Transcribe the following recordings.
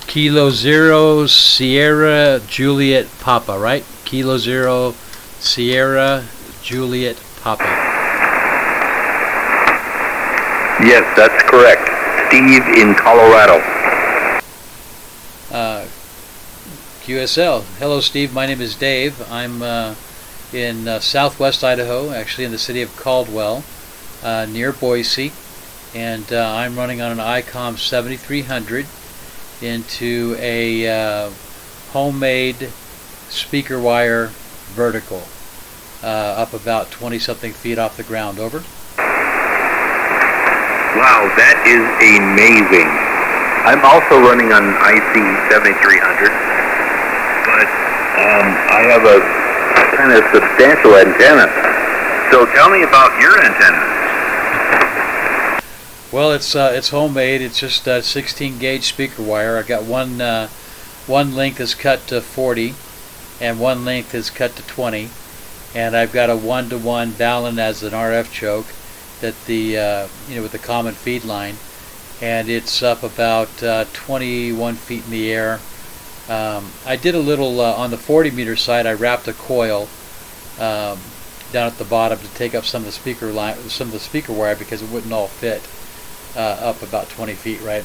Kilo Zero Sierra Juliet Papa, right? Kilo Zero Sierra Juliet Papa. Yes, that's correct. Steve in Colorado. QSL. Hello, Steve. My name is Dave. I'm in southwest Idaho, actually in the city of Caldwell, near Boise, and I'm running on an ICOM 7300 into a homemade speaker wire vertical, up about 20-something feet off the ground. Over. Wow, that is amazing. I'm also running on IC 7300, but I have a kind of substantial antenna. So tell me about your antenna. Well, it's homemade. It's just 16 gauge speaker wire. I got one length is cut to 40, and one length is cut to 20, and I've got a 1-to-1 balun as an RF choke that with the common feed line, and it's up about 21 feet in the air. I did a little on the 40 meter side. I wrapped a coil down at the bottom to take up some of the speaker wire because it wouldn't all fit up about 20 feet, right?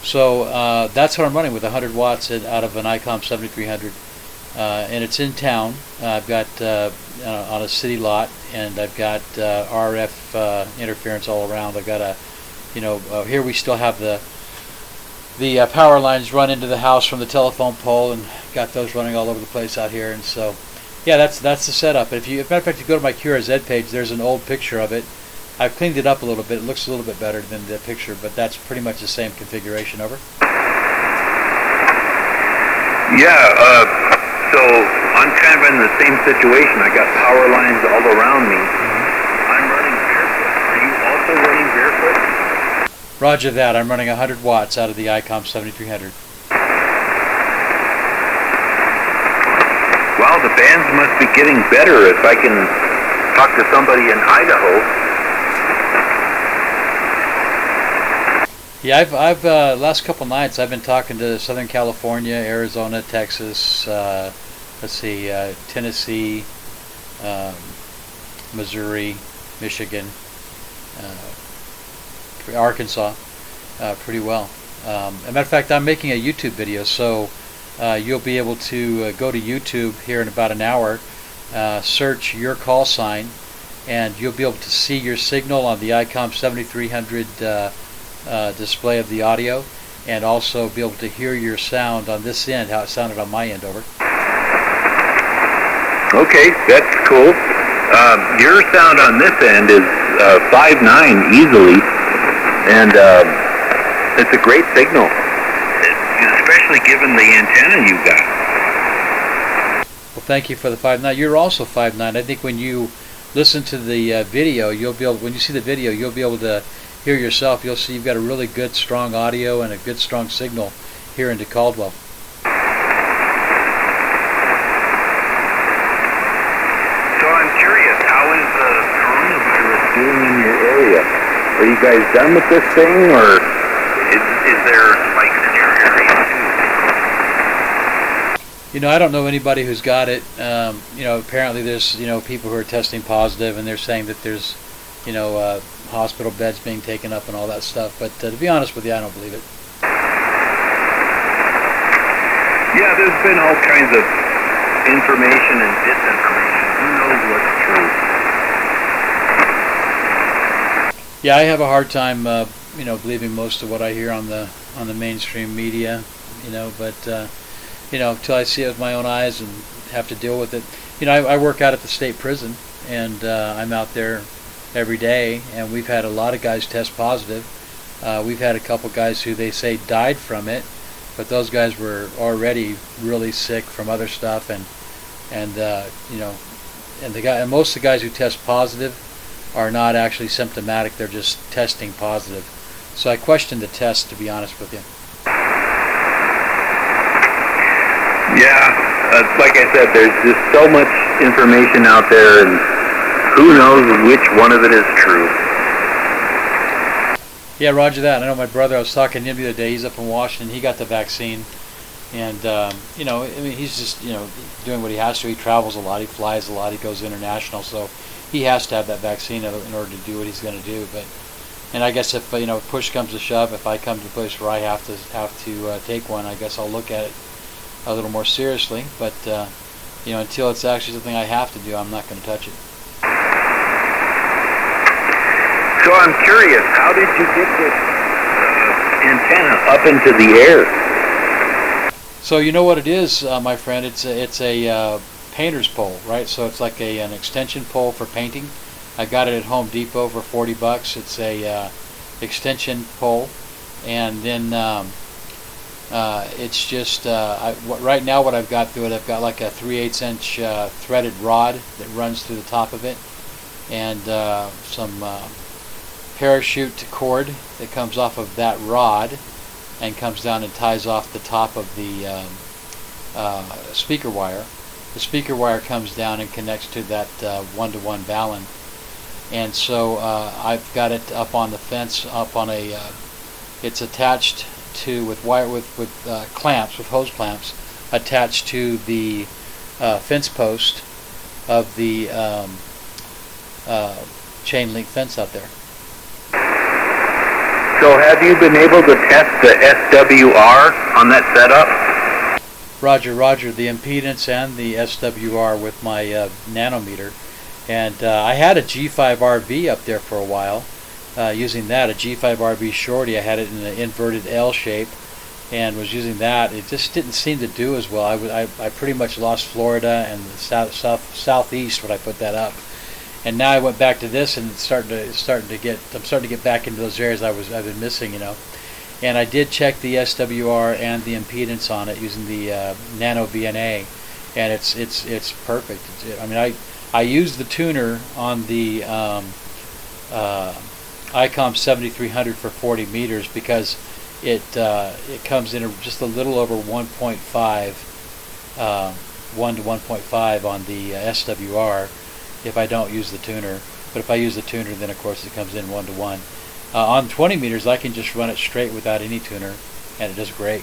So that's what I'm running with 100 watts out of an ICOM 7300, and it's in town. I've got on a city lot, and I've got RF interference all around. I've got here we still have the power lines run into the house from the telephone pole, and got those running all over the place out here. And so, yeah, that's the setup. If you, as a matter of fact, you go to my K0SJP page, there's an old picture of it. I've cleaned it up a little bit. It looks a little bit better than the picture, but that's pretty much the same configuration. Over. Yeah, so I'm kind of in the same situation. I got power lines all around me. I'm running barefoot. Are you also running barefoot? Roger that. I'm running 100 watts out of the ICOM 7300. Well, the bands must be getting better if I can talk to somebody in Idaho. Yeah, I've last couple nights I've been talking to Southern California, Arizona, Texas, Tennessee, Missouri, Michigan, Arkansas, pretty well. As a matter of fact, I'm making a YouTube video, so you'll be able to go to YouTube here in about an hour, search your call sign, and you'll be able to see your signal on the ICOM 7300 display of the audio, and also be able to hear your sound on this end, how it sounded on my end. Over. Okay, that's cool. Your sound on this end is 5.9 easily, and it's a great signal, especially given the antenna you got. Well, thank you for the 5.9. You're also 5.9. I think when you listen to the video, when you see the video, you'll be able to hear yourself. You'll see you've got a really good, strong audio and a good, strong signal here into Caldwell. So I'm curious, how is the coronavirus doing in your area? Are you guys done with this thing, or is there spikes in your area too? I don't know anybody who's got it. Apparently there's people who are testing positive, and they're saying that there's hospital beds being taken up and all that stuff, but to be honest with you, I don't believe it. Yeah, there's been all kinds of information and disinformation. Who knows what's true? Yeah, I have a hard time believing most of what I hear on the mainstream media, but until I see it with my own eyes and have to deal with it. I work out at the state prison, and I'm out there every day, and we've had a lot of guys test positive. We've had a couple guys who they say died from it, but those guys were already really sick from other stuff, and most of the guys who test positive are not actually symptomatic. They're just testing positive. So I question the test, to be honest with you. Yeah, like I said, there's just so much information out there, and who knows which one of it is true. Yeah, roger that. I know my brother, I was talking to him the other day, he's up in Washington, he got the vaccine. And you know, I mean, he's just, you know, doing what he has to. He travels a lot, he flies a lot, he goes international, so he has to have that vaccine in order to do what he's going to do. But and I guess if you know, push comes to shove, if I come to the place where I have to take one, I guess I'll look at it a little more seriously. But you know, until it's actually something I have to do, I'm not going to touch it. So I'm curious, how did you get this antenna up into the air? So you know what it is, my friend? It's a painter's pole, right? So it's like an extension pole for painting. I got it at Home Depot for $40. It's a extension pole, and then it's just right now what I've got through it. I've got like a 3/8 inch threaded rod that runs through the top of it, and some parachute cord that comes off of that rod and comes down and ties off the top of the speaker wire. The speaker wire comes down and connects to that one-to-one balun. And so I've got it up on the fence, up on a. It's attached to with clamps, with hose clamps, attached to the fence post of the chain link fence out there. So have you been able to test the SWR on that setup? Roger, the impedance and the SWR with my nanometer. And I had a G5RV up there for a while, using that, a G5RV shorty. I had it in an inverted L shape and was using that. It just didn't seem to do as well. I pretty much lost Florida and the southeast when I put that up. And now I went back to this, and I'm starting to get back into those areas I've been missing, you know. And I did check the SWR and the impedance on it using the Nano VNA, and it's perfect. I mean, I used the tuner on the ICOM 7300 for 40 meters because it comes in just a little over 1.5, 1 to 1.5 on the SWR. If I don't use the tuner, but if I use the tuner, then of course it comes in 1 to 1. On 20 meters, I can just run it straight without any tuner, and it does great.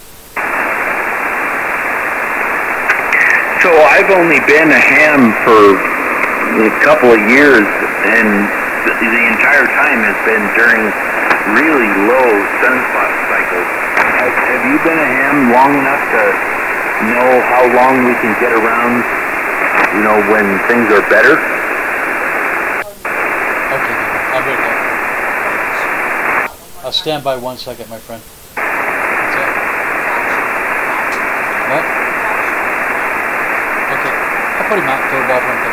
So I've only been a ham for a couple of years, and the entire time has been during really low sunspot cycles. Have you been a ham long enough to know how long we can get around, you know, when things are better? I'll stand by 1 second, my friend. What's that? What? Okay. I'll put him out to the ball for him 5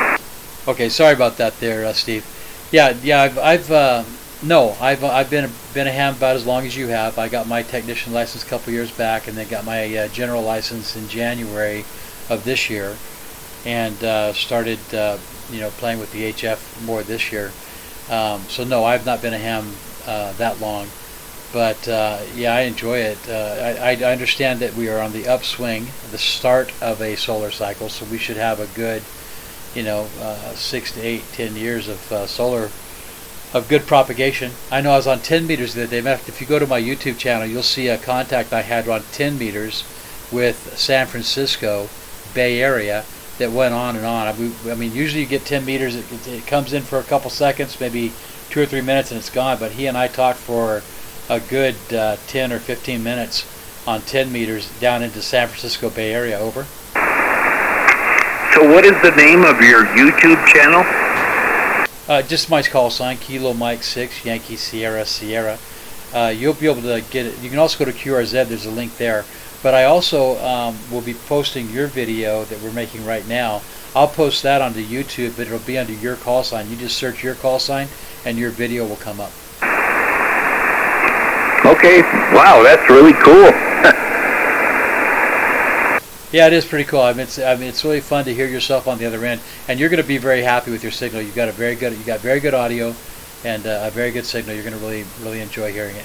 times. Okay, sorry about that there, Steve. Yeah, I've been a ham about as long as you have. I got my technician license a couple years back, and then got my general license in January of this year, and started playing with the HF more this year. So no, I've not been a ham that long, but yeah, I enjoy it. I understand that we are on the upswing, the start of a solar cycle, so we should have a good, 6 to 8, 10 years of solar, of good propagation. I know I was on 10 meters the other day. If you go to my YouTube channel, you'll see a contact I had on 10 meters with San Francisco Bay Area that went on and on. I mean, usually you get 10 meters, it comes in for a couple seconds, maybe 2 or 3 minutes, and it's gone. But he and I talked for a good 10 or 15 minutes on 10 meters down into San Francisco Bay Area. Over. So what is the name of your YouTube channel? Just my call sign, Kilo Mike 6, Yankee Sierra Sierra. You'll be able to get it. You can also go to QRZ, there's a link there. But I also will be posting your video that we're making right now. I'll post that onto YouTube, but it'll be under your call sign. You just search your call sign, and your video will come up. Okay. Wow, that's really cool. Yeah, it is pretty cool. I mean, it's really fun to hear yourself on the other end, and you're going to be very happy with your signal. You got very good audio, and a very good signal. You're going to really enjoy hearing it.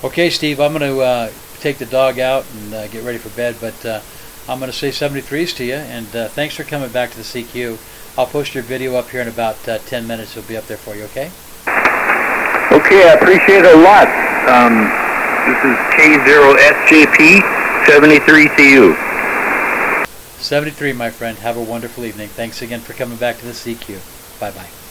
Okay, Steve, I'm going to take the dog out and get ready for bed, but I'm going to say 73s to you, and thanks for coming back to the CQ. I'll post your video up here in about 10 minutes. It'll be up there for you, okay? Okay, I appreciate it a lot. This is K0SJP 73 to you. 73, my friend. Have a wonderful evening. Thanks again for coming back to the CQ. Bye-bye.